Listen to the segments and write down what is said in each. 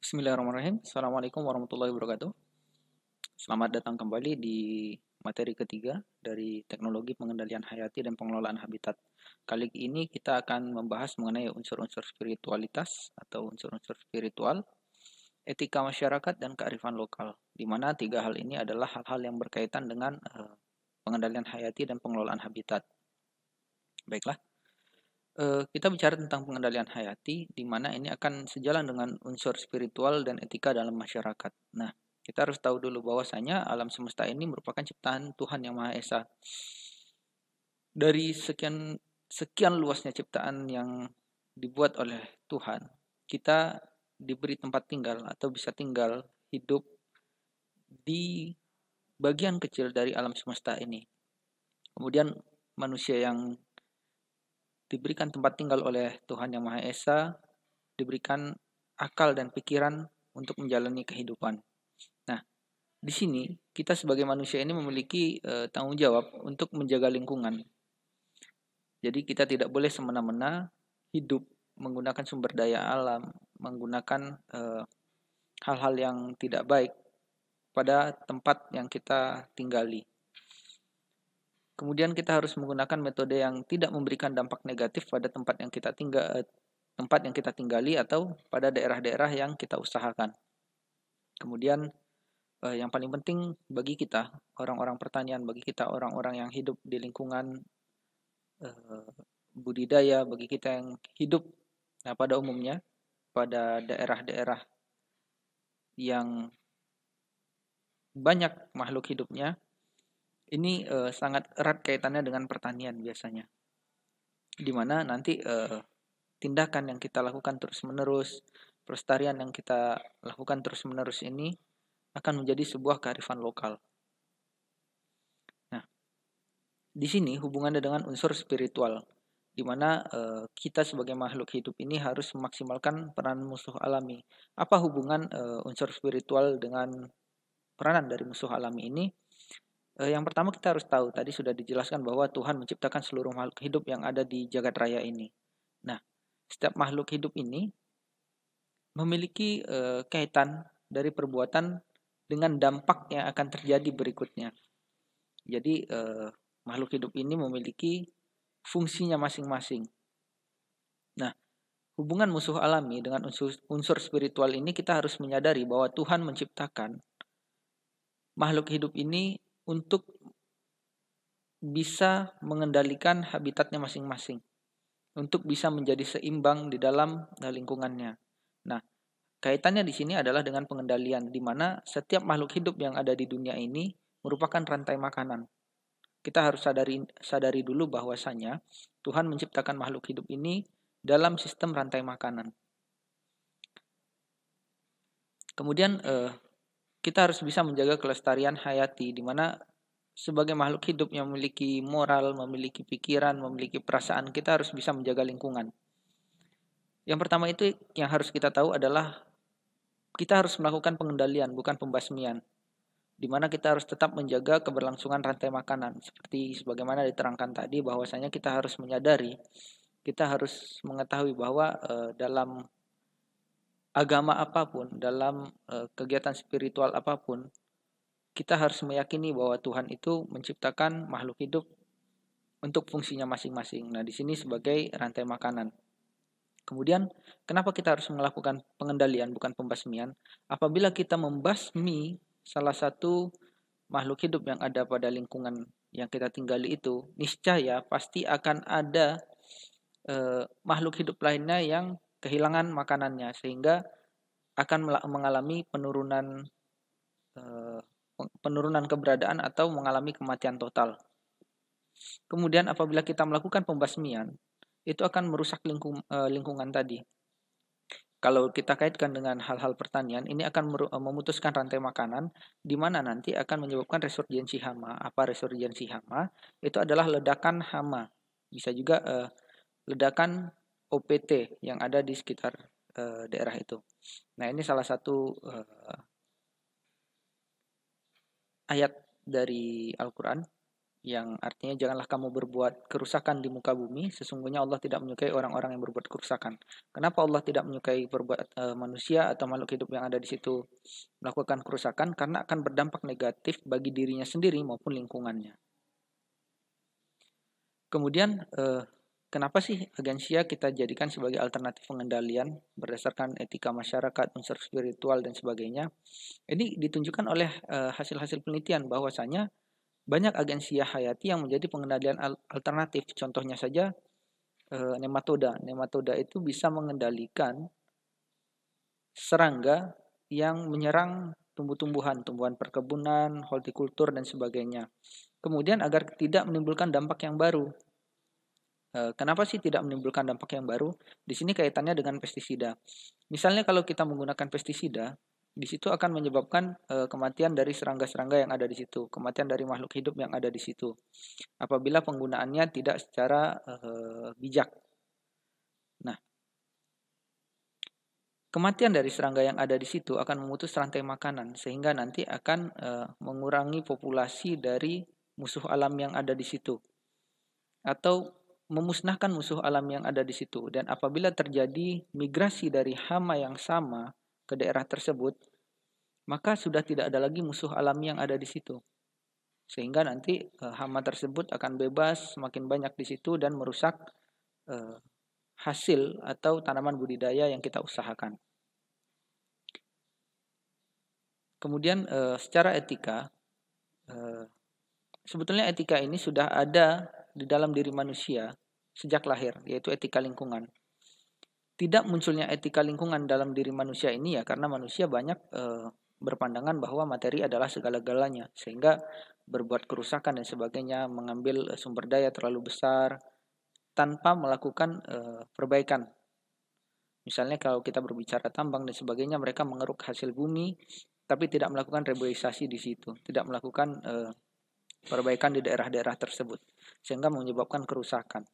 Bismillahirrahmanirrahim. Assalamualaikum warahmatullahi wabarakatuh. Selamat datang kembali di materi ketiga dari teknologi pengendalian hayati dan pengelolaan habitat. Kali ini kita akan membahas mengenai unsur-unsur spiritualitas atau unsur-unsur spiritual, etika masyarakat, dan kearifan lokal, di mana tiga hal ini adalah hal-hal yang berkaitan dengan pengendalian hayati dan pengelolaan habitat. Baiklah. Kita bicara tentang pengendalian hayati, di mana ini akan sejalan dengan unsur spiritual dan etika dalam masyarakat. Nah, kita harus tahu dulu bahwasanya alam semesta ini merupakan ciptaan Tuhan Yang Maha Esa. Dari sekian sekian luasnya ciptaan yang dibuat oleh Tuhan, kita diberi tempat tinggal atau bisa tinggal hidup di bagian kecil dari alam semesta ini. Kemudian manusia yang diberikan tempat tinggal oleh Tuhan Yang Maha Esa, diberikan akal dan pikiran untuk menjalani kehidupan. Nah, di sini kita sebagai manusia ini memiliki tanggung jawab untuk menjaga lingkungan. Jadi kita tidak boleh semena-mena hidup menggunakan sumber daya alam, menggunakan hal-hal yang tidak baik pada tempat yang kita tinggali. Kemudian kita harus menggunakan metode yang tidak memberikan dampak negatif pada tempat yang kita tinggali atau pada daerah-daerah yang kita usahakan. Kemudian yang paling penting bagi kita orang-orang pertanian, bagi kita orang-orang yang hidup di lingkungan budidaya, bagi kita yang hidup pada umumnya pada daerah-daerah yang banyak makhluk hidupnya, ini sangat erat kaitannya dengan pertanian biasanya, di mana nanti tindakan yang kita lakukan terus-menerus, pelestarian yang kita lakukan terus-menerus ini akan menjadi sebuah kearifan lokal. Nah, di sini hubungannya dengan unsur spiritual, di mana kita sebagai makhluk hidup ini harus memaksimalkan peran musuh alami. Apa hubungan unsur spiritual dengan peranan dari musuh alami ini? Yang pertama kita harus tahu, tadi sudah dijelaskan bahwa Tuhan menciptakan seluruh makhluk hidup yang ada di jagat raya ini. Nah, setiap makhluk hidup ini memiliki kaitan dari perbuatan dengan dampak yang akan terjadi berikutnya. Jadi makhluk hidup ini memiliki fungsinya masing-masing. Nah, hubungan musuh alami dengan unsur spiritual ini kita harus menyadari bahwa Tuhan menciptakan makhluk hidup ini untuk bisa mengendalikan habitatnya masing-masing, untuk bisa menjadi seimbang di dalam lingkungannya. Nah, kaitannya di sini adalah dengan pengendalian, di mana setiap makhluk hidup yang ada di dunia ini merupakan rantai makanan. Kita harus sadari dulu bahwasanya Tuhan menciptakan makhluk hidup ini dalam sistem rantai makanan. Kemudian kita harus bisa menjaga kelestarian hayati, di mana sebagai makhluk hidup yang memiliki moral, memiliki pikiran, memiliki perasaan, kita harus bisa menjaga lingkungan. Yang pertama itu yang harus kita tahu adalah kita harus melakukan pengendalian, bukan pembasmian, di mana kita harus tetap menjaga keberlangsungan rantai makanan. Seperti sebagaimana diterangkan tadi, bahwasanya kita harus menyadari, kita harus mengetahui bahwa dalam agama apapun, dalam kegiatan spiritual apapun, kita harus meyakini bahwa Tuhan itu menciptakan makhluk hidup untuk fungsinya masing-masing. Nah, di sini sebagai rantai makanan. Kemudian, kenapa kita harus melakukan pengendalian bukan pembasmian? Apabila kita membasmi salah satu makhluk hidup yang ada pada lingkungan yang kita tinggali itu, niscaya pasti akan ada makhluk hidup lainnya yang kehilangan makanannya, sehingga akan mengalami penurunan keberadaan atau mengalami kematian total. Kemudian apabila kita melakukan pembasmian, itu akan merusak lingkungan tadi. Kalau kita kaitkan dengan hal-hal pertanian, ini akan memutuskan rantai makanan, di mana nanti akan menyebabkan resurgensi hama. Apa resurgensi hama? Itu adalah ledakan hama. Bisa juga ledakan OPT yang ada di sekitar daerah itu. Nah, ini salah satu ayat dari Al-Quran yang artinya janganlah kamu berbuat kerusakan di muka bumi, sesungguhnya Allah tidak menyukai orang-orang yang berbuat kerusakan. Kenapa Allah tidak menyukai manusia atau makhluk hidup yang ada di situ melakukan kerusakan? Karena akan berdampak negatif bagi dirinya sendiri maupun lingkungannya. Kemudian kenapa sih agensia kita jadikan sebagai alternatif pengendalian berdasarkan etika masyarakat, unsur spiritual dan sebagainya? Ini ditunjukkan oleh hasil-hasil penelitian bahwasanya banyak agensi hayati yang menjadi pengendalian alternatif. Contohnya saja nematoda. Nematoda itu bisa mengendalikan serangga yang menyerang tumbuh-tumbuhan, tumbuhan perkebunan, hortikultur dan sebagainya. Kemudian agar tidak menimbulkan dampak yang baru. Kenapa sih tidak menimbulkan dampak yang baru? Di sini kaitannya dengan pestisida. Misalnya kalau kita menggunakan pestisida, di situ akan menyebabkan kematian dari serangga-serangga yang ada di situ, kematian dari makhluk hidup yang ada di situ. Apabila penggunaannya tidak secara bijak. Nah, kematian dari serangga yang ada di situ akan memutus rantai makanan sehingga nanti akan mengurangi populasi dari musuh alam yang ada di situ atau memusnahkan musuh alam yang ada di situ. Dan apabila terjadi migrasi dari hama yang sama ke daerah tersebut, maka sudah tidak ada lagi musuh alam yang ada di situ. Sehingga nanti hama tersebut akan bebas semakin banyak di situ dan merusak hasil atau tanaman budidaya yang kita usahakan. Kemudian secara etika, sebetulnya etika ini sudah ada di dalam diri manusia sejak lahir, yaitu etika lingkungan. Tidak munculnya etika lingkungan dalam diri manusia ini ya karena manusia banyak berpandangan bahwa materi adalah segala-galanya, sehingga berbuat kerusakan dan sebagainya, mengambil sumber daya terlalu besar tanpa melakukan perbaikan. Misalnya kalau kita berbicara tambang dan sebagainya, mereka mengeruk hasil bumi tapi tidak melakukan reboisasi di situ, tidak melakukan perbaikan di daerah-daerah tersebut, sehingga menyebabkan kerusakan.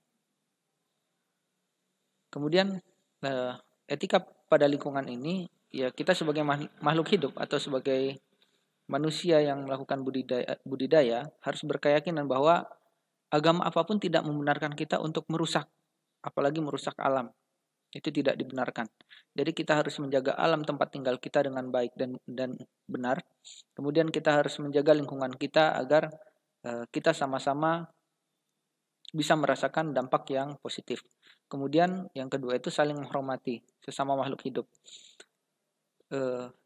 Kemudian etika pada lingkungan ini, ya kita sebagai makhluk hidup atau sebagai manusia yang melakukan budidaya harus berkeyakinan bahwa agama apapun tidak membenarkan kita untuk merusak, apalagi merusak alam. Itu tidak dibenarkan. Jadi kita harus menjaga alam tempat tinggal kita dengan baik dan benar. Kemudian kita harus menjaga lingkungan kita agar kita sama-sama bisa merasakan dampak yang positif. Kemudian yang kedua itu saling menghormati sesama makhluk hidup.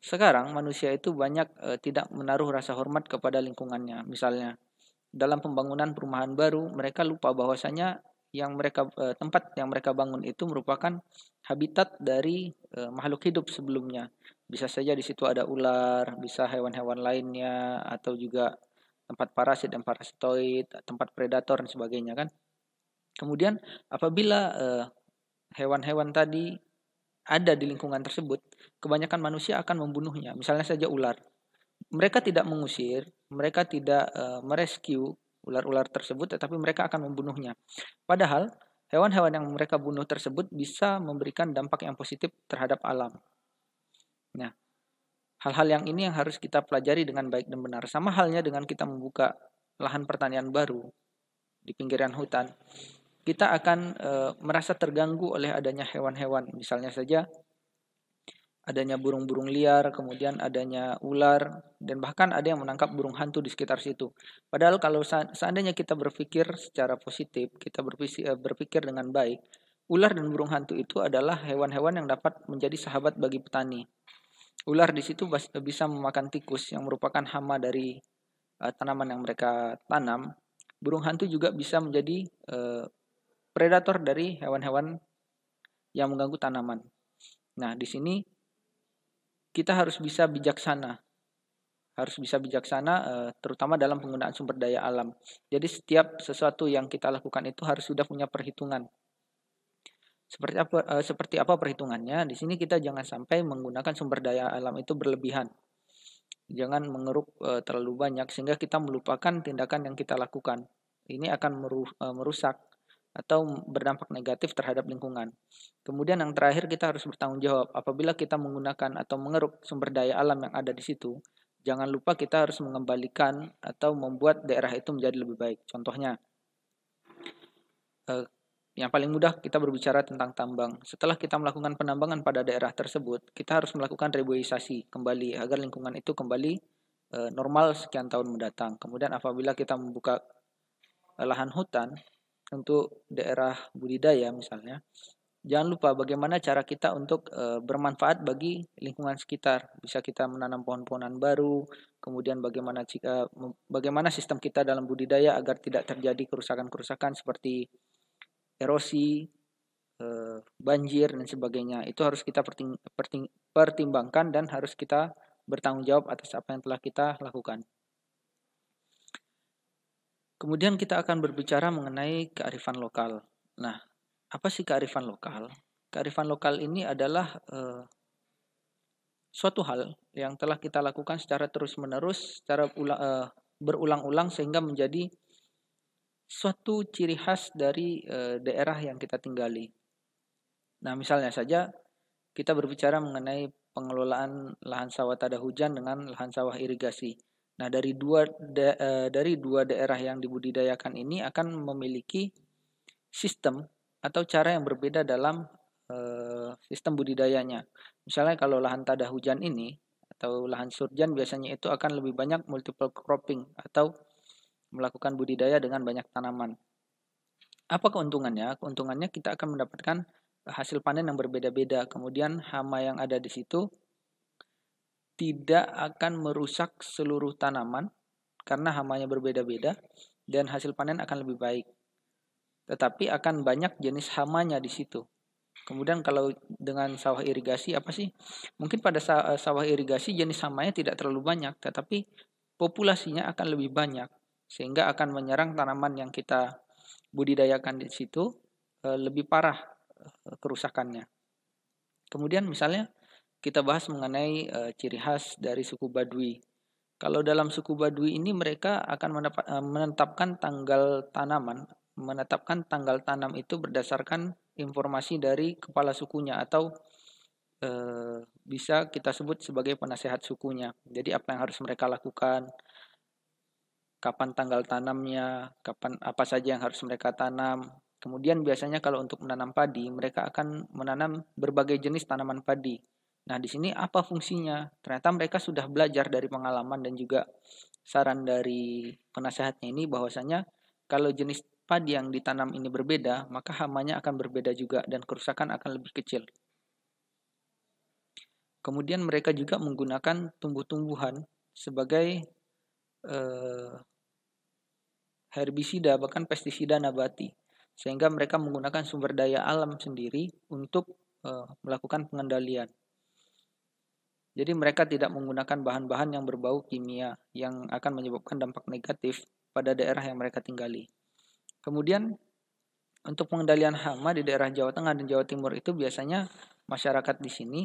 Sekarang manusia itu banyak tidak menaruh rasa hormat kepada lingkungannya. Misalnya dalam pembangunan perumahan baru, mereka lupa bahwasanya tempat yang mereka bangun itu merupakan habitat dari makhluk hidup sebelumnya. Bisa saja di situ ada ular, bisa hewan-hewan lainnya, atau juga tempat parasit dan parasitoid, tempat predator dan sebagainya kan. Kemudian apabila hewan-hewan tadi ada di lingkungan tersebut, kebanyakan manusia akan membunuhnya. Misalnya saja ular. Mereka tidak mengusir, mereka tidak merescue ular-ular tersebut, tetapi mereka akan membunuhnya. Padahal hewan-hewan yang mereka bunuh tersebut bisa memberikan dampak yang positif terhadap alam. Nah, hal-hal yang ini yang harus kita pelajari dengan baik dan benar. Sama halnya dengan kita membuka lahan pertanian baru di pinggiran hutan. Kita akan merasa terganggu oleh adanya hewan-hewan. Misalnya saja adanya burung-burung liar, kemudian adanya ular, dan bahkan ada yang menangkap burung hantu di sekitar situ. Padahal kalau seandainya kita berpikir secara positif, kita berpikir dengan baik, ular dan burung hantu itu adalah hewan-hewan yang dapat menjadi sahabat bagi petani. Ular di situ bisa memakan tikus yang merupakan hama dari tanaman yang mereka tanam. Burung hantu juga bisa menjadi predator dari hewan-hewan yang mengganggu tanaman. Nah, di sini kita harus bisa bijaksana. Terutama dalam penggunaan sumber daya alam. Jadi setiap sesuatu yang kita lakukan itu harus sudah punya perhitungan. Seperti apa perhitungannya? Di sini kita jangan sampai menggunakan sumber daya alam itu berlebihan. Jangan mengeruk terlalu banyak sehingga kita melupakan tindakan yang kita lakukan. Ini akan merusak atau berdampak negatif terhadap lingkungan. Kemudian yang terakhir kita harus bertanggung jawab apabila kita menggunakan atau mengeruk sumber daya alam yang ada di situ. jangan lupa kita harus mengembalikan atau membuat daerah itu menjadi lebih baik. Contohnya, yang paling mudah kita berbicara tentang tambang. Setelah kita melakukan penambangan pada daerah tersebut, kita harus melakukan reboisasi kembali agar lingkungan itu kembali normal sekian tahun mendatang. Kemudian apabila kita membuka lahan hutan untuk daerah budidaya misalnya, jangan lupa bagaimana cara kita untuk bermanfaat bagi lingkungan sekitar. Bisa kita menanam pohon-pohonan baru, kemudian bagaimana sistem kita dalam budidaya agar tidak terjadi kerusakan-kerusakan seperti erosi, banjir dan sebagainya. Itu harus kita pertimbangkan dan harus kita bertanggung jawab atas apa yang telah kita lakukan. Kemudian kita akan berbicara mengenai kearifan lokal. Nah, apa sih kearifan lokal? Kearifan lokal ini adalah suatu hal yang telah kita lakukan secara terus-menerus, secara berulang-ulang sehingga menjadi suatu ciri khas dari daerah yang kita tinggali. Nah, misalnya saja kita berbicara mengenai pengelolaan lahan sawah tada hujan dengan lahan sawah irigasi. Nah, dari dua daerah yang dibudidayakan ini akan memiliki sistem atau cara yang berbeda dalam sistem budidayanya. Misalnya kalau lahan tada hujan ini atau lahan surjan biasanya itu akan lebih banyak multiple cropping atau melakukan budidaya dengan banyak tanaman. Apa keuntungannya? Keuntungannya kita akan mendapatkan hasil panen yang berbeda-beda. Kemudian hama yang ada di situ tidak akan merusak seluruh tanaman karena hamanya berbeda-beda dan hasil panen akan lebih baik. Tetapi akan banyak jenis hamanya di situ. Kemudian kalau dengan sawah irigasi apa sih? Mungkin pada sawah irigasi jenis hamanya tidak terlalu banyak, tetapi populasinya akan lebih banyak sehingga akan menyerang tanaman yang kita budidayakan di situ lebih parah kerusakannya. Kemudian misalnya kita bahas mengenai ciri khas dari suku Baduy. Kalau dalam suku Baduy ini mereka akan menetapkan tanggal tanam itu berdasarkan informasi dari kepala sukunya atau bisa kita sebut sebagai penasehat sukunya. Jadi apa yang harus mereka lakukan, kapan tanggal tanamnya, kapan apa saja yang harus mereka tanam. Kemudian biasanya kalau untuk menanam padi, mereka akan menanam berbagai jenis tanaman padi. Nah, di sini apa fungsinya? Ternyata mereka sudah belajar dari pengalaman dan juga saran dari penasehatnya ini bahwasanya kalau jenis padi yang ditanam ini berbeda, maka hamanya akan berbeda juga dan kerusakan akan lebih kecil. Kemudian mereka juga menggunakan tumbuh-tumbuhan sebagai herbisida bahkan pestisida nabati. Sehingga mereka menggunakan sumber daya alam sendiri untuk melakukan pengendalian. Jadi mereka tidak menggunakan bahan-bahan yang berbau kimia yang akan menyebabkan dampak negatif pada daerah yang mereka tinggali. Kemudian untuk pengendalian hama di daerah Jawa Tengah dan Jawa Timur itu biasanya masyarakat di sini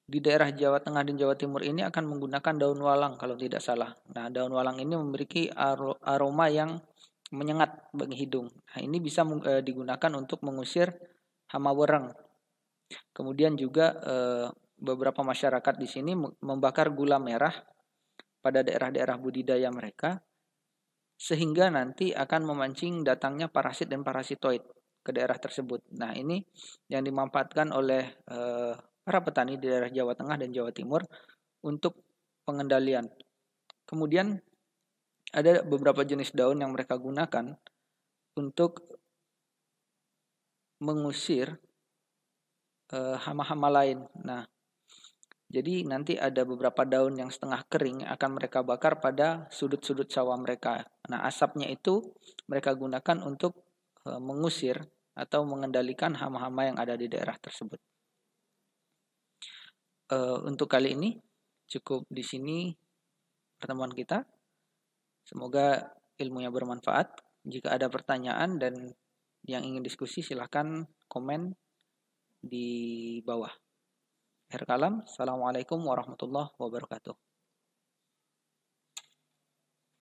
di daerah Jawa Tengah dan Jawa Timur ini akan menggunakan daun walang kalau tidak salah. Nah, daun walang ini memiliki aroma yang menyengat bagi hidung. Nah, ini bisa digunakan untuk mengusir hama wereng. Kemudian juga beberapa masyarakat di sini membakar gula merah pada daerah-daerah budidaya mereka sehingga nanti akan memancing datangnya parasit dan parasitoid ke daerah tersebut. Nah, ini yang dimanfaatkan oleh para petani di daerah Jawa Tengah dan Jawa Timur untuk pengendalian. Kemudian ada beberapa jenis daun yang mereka gunakan untuk mengusir hama-hama lain. Nah, jadi nanti ada beberapa daun yang setengah kering akan mereka bakar pada sudut-sudut sawah mereka. Nah, asapnya itu mereka gunakan untuk mengusir atau mengendalikan hama-hama yang ada di daerah tersebut. Untuk kali ini cukup di sini pertemuan kita. Semoga ilmunya bermanfaat. Jika ada pertanyaan dan yang ingin diskusi silahkan komen di bawah. Akhir kalam, Assalamualaikum warahmatullahi wabarakatuh.